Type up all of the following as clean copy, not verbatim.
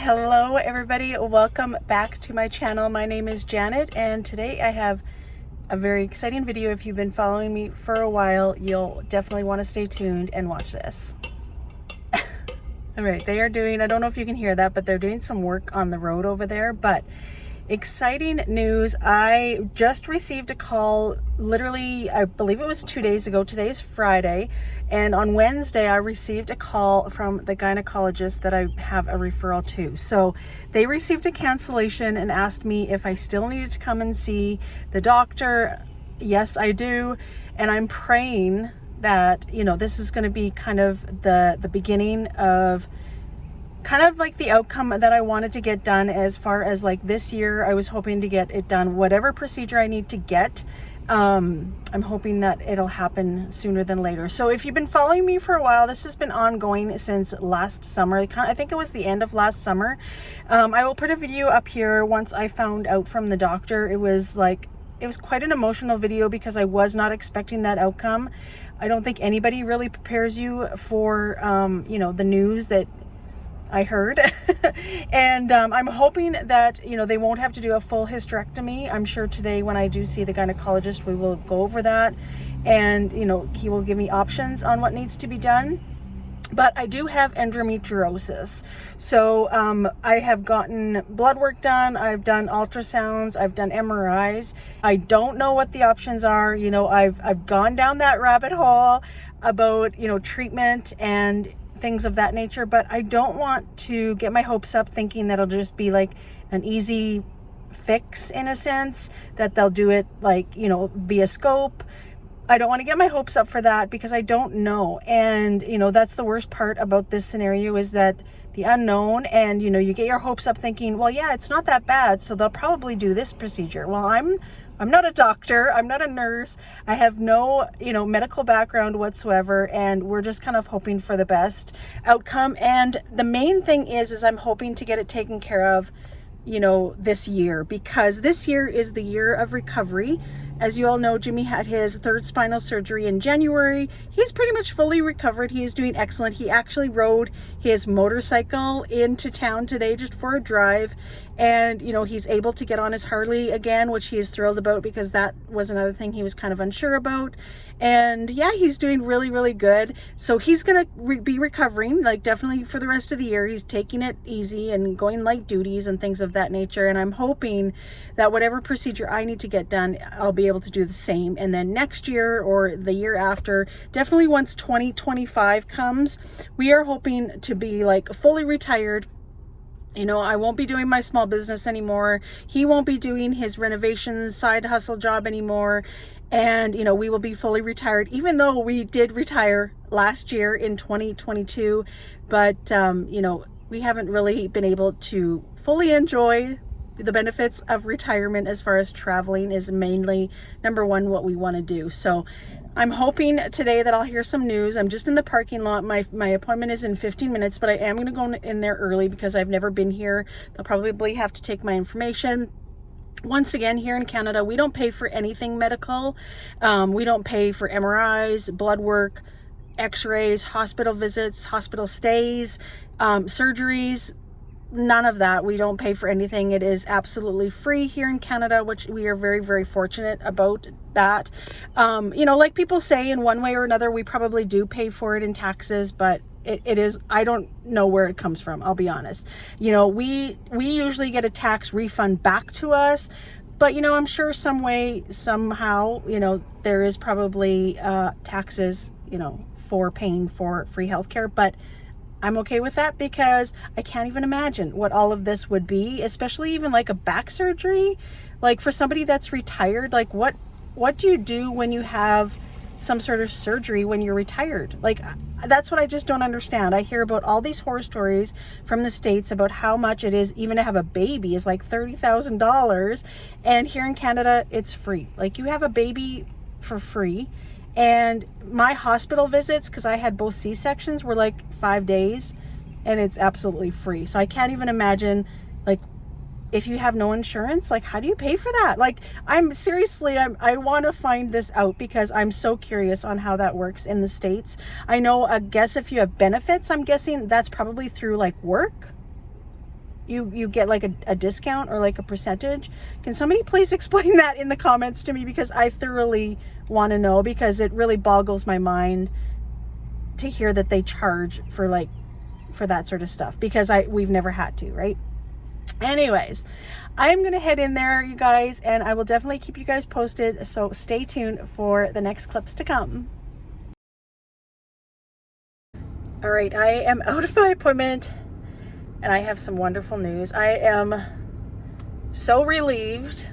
Hello everybody, welcome back to my channel. My name is Janet and today I have a very exciting video. If you've been following me for a while, you'll definitely want to stay tuned and watch this. All right, they are doing, I don't know if you can hear that, but they're doing some work on the road over there. But exciting news, I just received a call literally, I believe it was 2 days ago. Today is Friday, and on Wednesday I received a call from the gynecologist that I have a referral to. So they received a cancellation and asked me if I still needed to come and see the doctor. Yes, I do, and I'm praying that, you know, this is going to be kind of the beginning of kind of like the outcome that I wanted to get done. As far as like this year, I was hoping to get it done, whatever procedure I need to get. I'm hoping that it'll happen sooner than later. So if you've been following me for a while, this has been ongoing since last summer. I think it was the end of last summer. I will put a video up here once I found out from the doctor. It was quite an emotional video because I was not expecting that outcome. I don't think anybody really prepares you for, you know, the news that I heard. And I'm hoping that, you know, they won't have to do a full hysterectomy. I'm sure today when I do see the gynecologist, we will go over that, and, you know, he will give me options on what needs to be done. But I do have endometriosis. So I have gotten blood work done. I've done ultrasounds. I've done MRIs. I don't know what the options are. You know, I've gone down that rabbit hole about, you know, treatment and things of that nature, but I don't want to get my hopes up thinking that it'll just be like an easy fix, in a sense, that they'll do it like, you know, via scope. I don't want to get my hopes up for that because I don't know. And, you know, that's the worst part about this scenario, is that the unknown. And, you know, you get your hopes up thinking, well, yeah, it's not that bad, so they'll probably do this procedure. Well, I'm not a doctor. I'm not a nurse. I have no, you know, medical background whatsoever. And we're just kind of hoping for the best outcome. And the main thing is I'm hoping to get it taken care of, you know, this year, because this year is the year of recovery. As you all know, Jimmy had his third spinal surgery in January. He's pretty much fully recovered. He is doing excellent. He actually rode his motorcycle into town today just for a drive. And, you know, he's able to get on his Harley again, which he is thrilled about, because that was another thing he was kind of unsure about. And yeah, he's doing really, really good. So he's going to be recovering, like, definitely for the rest of the year. He's taking it easy and going light duties and things of that nature. And I'm hoping that whatever procedure I need to get done, I'll be able to do the same. And then next year or the year after, definitely once 2025 comes, we are hoping to be like fully retired. You know, I won't be doing my small business anymore. He won't be doing his renovations side hustle job anymore. And, you know, we will be fully retired, even though we did retire last year in 2022. But, you know, we haven't really been able to fully enjoy the benefits of retirement. As far as traveling is mainly number one what we want to do. So I'm hoping today that I'll hear some news. I'm just in the parking lot. My appointment is in 15 minutes, but I am going to go in there early because I've never been here. They'll probably have to take my information. Once again, here in Canada, we don't pay for anything medical. We don't pay for MRIs, blood work, x-rays, hospital visits, hospital stays, surgeries. None of that. We don't pay for anything. It is absolutely free here in Canada, which we are very, very fortunate about that. You know, like people say, in one way or another, we probably do pay for it in taxes, but it is, I don't know where it comes from, I'll be honest. You know, we usually get a tax refund back to us, but, you know, I'm sure some way, somehow, you know, there is probably taxes, you know, for paying for free healthcare. But I'm okay with that because I can't even imagine what all of this would be, especially even like a back surgery. Like for somebody that's retired, like what do you do when you have some sort of surgery when you're retired? Like, that's what I just don't understand. I hear about all these horror stories from the States about how much it is even to have a baby is like $30,000. And here in Canada, it's free. Like, you have a baby for free. And my hospital visits, because I had both C-sections, were like 5 days, and it's absolutely free. So I can't even imagine, like, if you have no insurance, like, how do you pay for that? Like, I'm seriously, I want to find this out because I'm so curious on how that works in the States. I know, I guess if you have benefits, I'm guessing that's probably through like work. you get like a discount or like a percentage. Can somebody please explain that in the comments to me, because I thoroughly want to know, because it really boggles my mind to hear that they charge for that sort of stuff, because we've never had to, right? Anyways, I'm gonna head in there, you guys, and I will definitely keep you guys posted, so stay tuned for the next clips to come. All right, I am out of my appointment and I have some wonderful news. I am so relieved.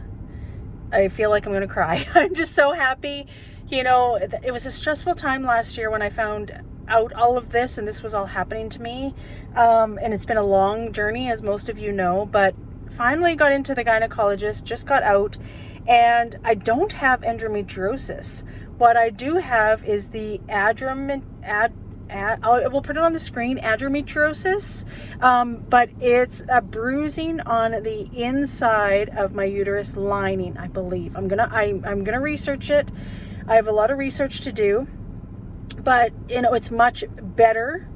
I feel like I'm gonna cry. I'm just so happy. You know, it was a stressful time last year when I found out all of this, and this was all happening to me. And it's been a long journey, as most of you know, but finally got into the gynecologist, just got out, and I don't have endometriosis. What I do have is the we'll put it on the screen, endometriosis, but it's a bruising on the inside of my uterus lining, I believe. I'm gonna research it. I have a lot of research to do, but you know, it's much better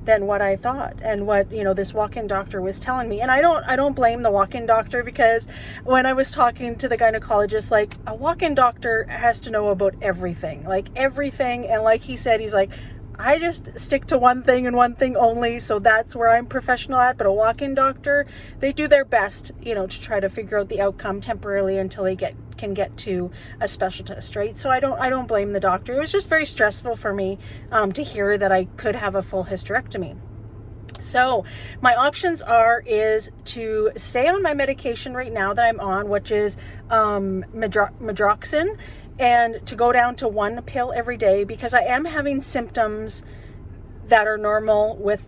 than what I thought and what, you know, this walk-in doctor was telling me. And I don't blame the walk-in doctor, because when I was talking to the gynecologist, like, a walk-in doctor has to know about everything, and like he said, he's like, I just stick to one thing and one thing only, so that's where I'm professional at. But a walk-in doctor, they do their best, you know, to try to figure out the outcome temporarily until they can get to a specialist, right? So I don't blame the doctor. It was just very stressful for me to hear that I could have a full hysterectomy. So my options is to stay on my medication right now that I'm on, which is medroxin, and to go down to 1 pill every day, because I am having symptoms that are normal with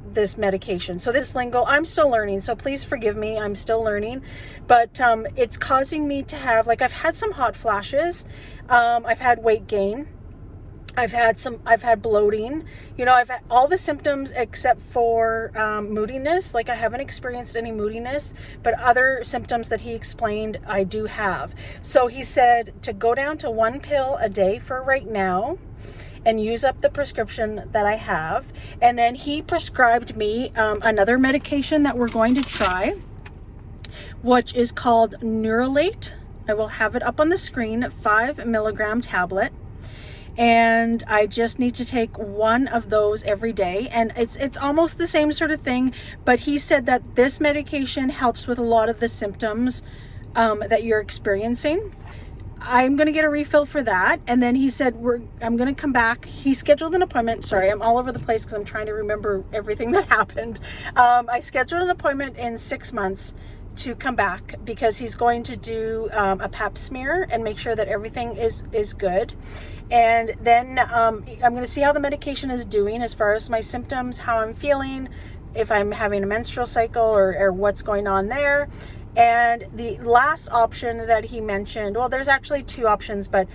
this medication. So this lingo, I'm still learning, so please forgive me, I'm still learning, but it's causing me to have, like, I've had some hot flashes, I've had weight gain, I've had bloating, you know, I've had all the symptoms except for moodiness. Like, I haven't experienced any moodiness, but other symptoms that he explained I do have. So he said to go down to 1 pill a day for right now and use up the prescription that I have. And then he prescribed me another medication that we're going to try, which is called Neurolate. I will have it up on the screen, 5 milligram tablet. And I just need to take 1 of those every day, and it's almost the same sort of thing, but he said that this medication helps with a lot of the symptoms that you're experiencing. I'm going to get a refill for that, and then he said I'm going to come back. He scheduled an appointment. Sorry, I'm all over the place because I'm trying to remember everything that happened. I scheduled an appointment in 6 months to come back, because he's going to do a pap smear and make sure that everything is good. And then I'm going to see how the medication is doing as far as my symptoms, how I'm feeling, if I'm having a menstrual cycle or what's going on there. And the last option that he mentioned, well, there's actually 2 options, but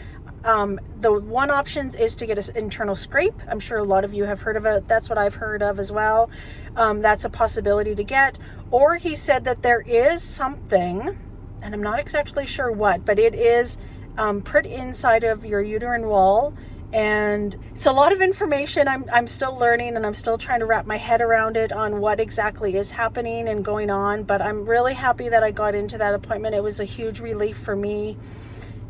the one option is to get an internal scrape. I'm sure a lot of you have heard of it. That's what I've heard of as well. That's a possibility to get. Or he said that there is something, and I'm not exactly sure what, but it is put inside of your uterine wall, and it's a lot of information. I'm still learning, and I'm still trying to wrap my head around it on what exactly is happening and going on, but I'm really happy that I got into that appointment. It was a huge relief for me.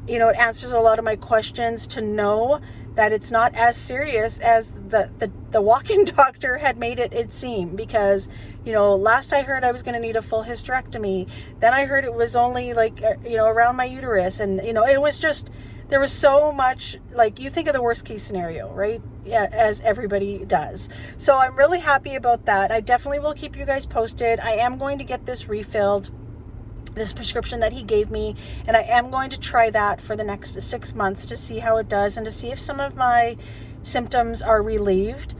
You know, it answers a lot of my questions to know that it's not as serious as the walk-in doctor had made it seem, because, you know, last I heard I was going to need a full hysterectomy. Then I heard it was only like, you know, around my uterus, and, you know, it was just, there was so much, like, you think of the worst case scenario, right? Yeah, as everybody does. So I'm really happy about that. I definitely will keep you guys posted. I am going to get this refilled, this prescription that he gave me, and I am going to try that for the next 6 months to see how it does, and to see if some of my symptoms are relieved,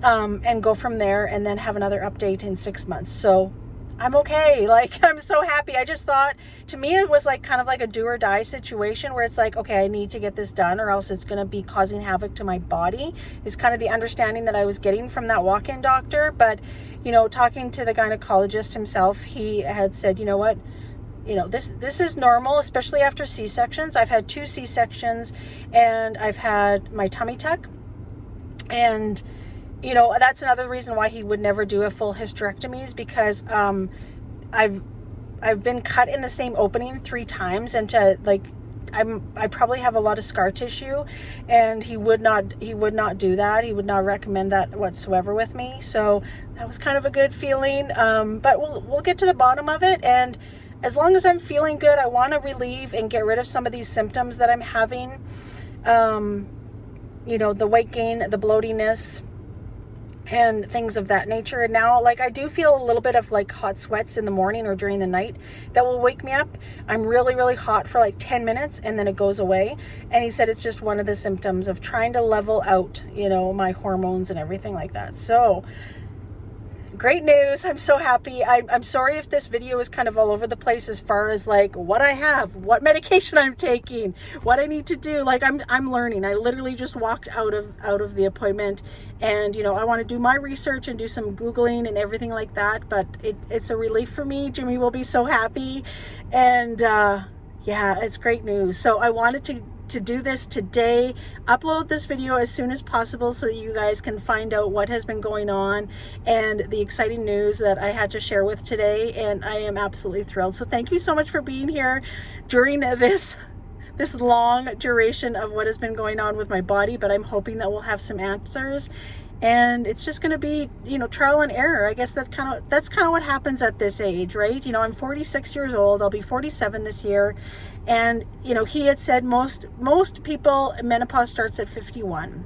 and go from there, and then have another update in 6 months. So I'm okay. Like, I'm so happy. I just thought, to me, it was like kind of like a do or die situation, where it's like, okay, I need to get this done, or else it's going to be causing havoc to my body, is kind of the understanding that I was getting from that walk-in doctor. But, you know, talking to the gynecologist himself, he had said, you know what, you know, this is normal, especially after C-sections. I've had 2 C-sections, and I've had my tummy tuck, and you know, that's another reason why he would never do a full hysterectomy, is because I've been cut in the same opening 3 times, and to like, I probably have a lot of scar tissue, and he would not do that. He would not recommend that whatsoever with me. So that was kind of a good feeling. But we'll get to the bottom of it. And as long as I'm feeling good, I want to relieve and get rid of some of these symptoms that I'm having. You know, the weight gain, the bloatiness, and things of that nature. And now, like, I do feel a little bit of like hot sweats in the morning or during the night that will wake me up. I'm really, really hot for like 10 minutes and then it goes away. And he said it's just one of the symptoms of trying to level out, you know, my hormones and everything like that. So great news. I'm so happy. I'm sorry if this video is kind of all over the place as far as like what I have, what medication I'm taking, what I need to do. Like I'm learning. I literally just walked out of the appointment, and you know, I want to do my research and do some Googling and everything like that, but it's a relief for me. Jimmy will be so happy. And yeah, it's great news. So I wanted to do this today, upload this video as soon as possible so that you guys can find out what has been going on and the exciting news that I had to share with today. And I am absolutely thrilled. So thank you so much for being here during this long duration of what has been going on with my body, but I'm hoping that we'll have some answers. And it's just going to be, you know, trial and error. I guess that's kind of what happens at this age, right? You know, I'm 46 years old. I'll be 47 this year. And, you know, he had said most people, menopause starts at 51.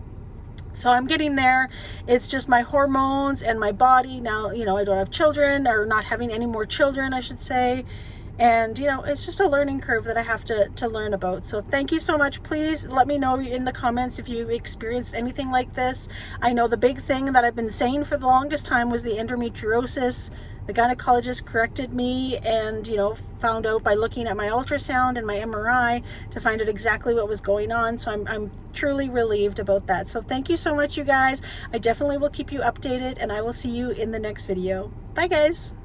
So I'm getting there. It's just my hormones and my body. Now, you know, I don't have children, or not having any more children, I should say. And, you know, it's just a learning curve that I have to learn about. So thank you so much. Please let me know in the comments if you've experienced anything like this. I know the big thing that I've been saying for the longest time was the endometriosis. The gynecologist corrected me and, you know, found out by looking at my ultrasound and my MRI to find out exactly what was going on. So I'm truly relieved about that. So thank you so much, you guys. I definitely will keep you updated, and I will see you in the next video. Bye, guys.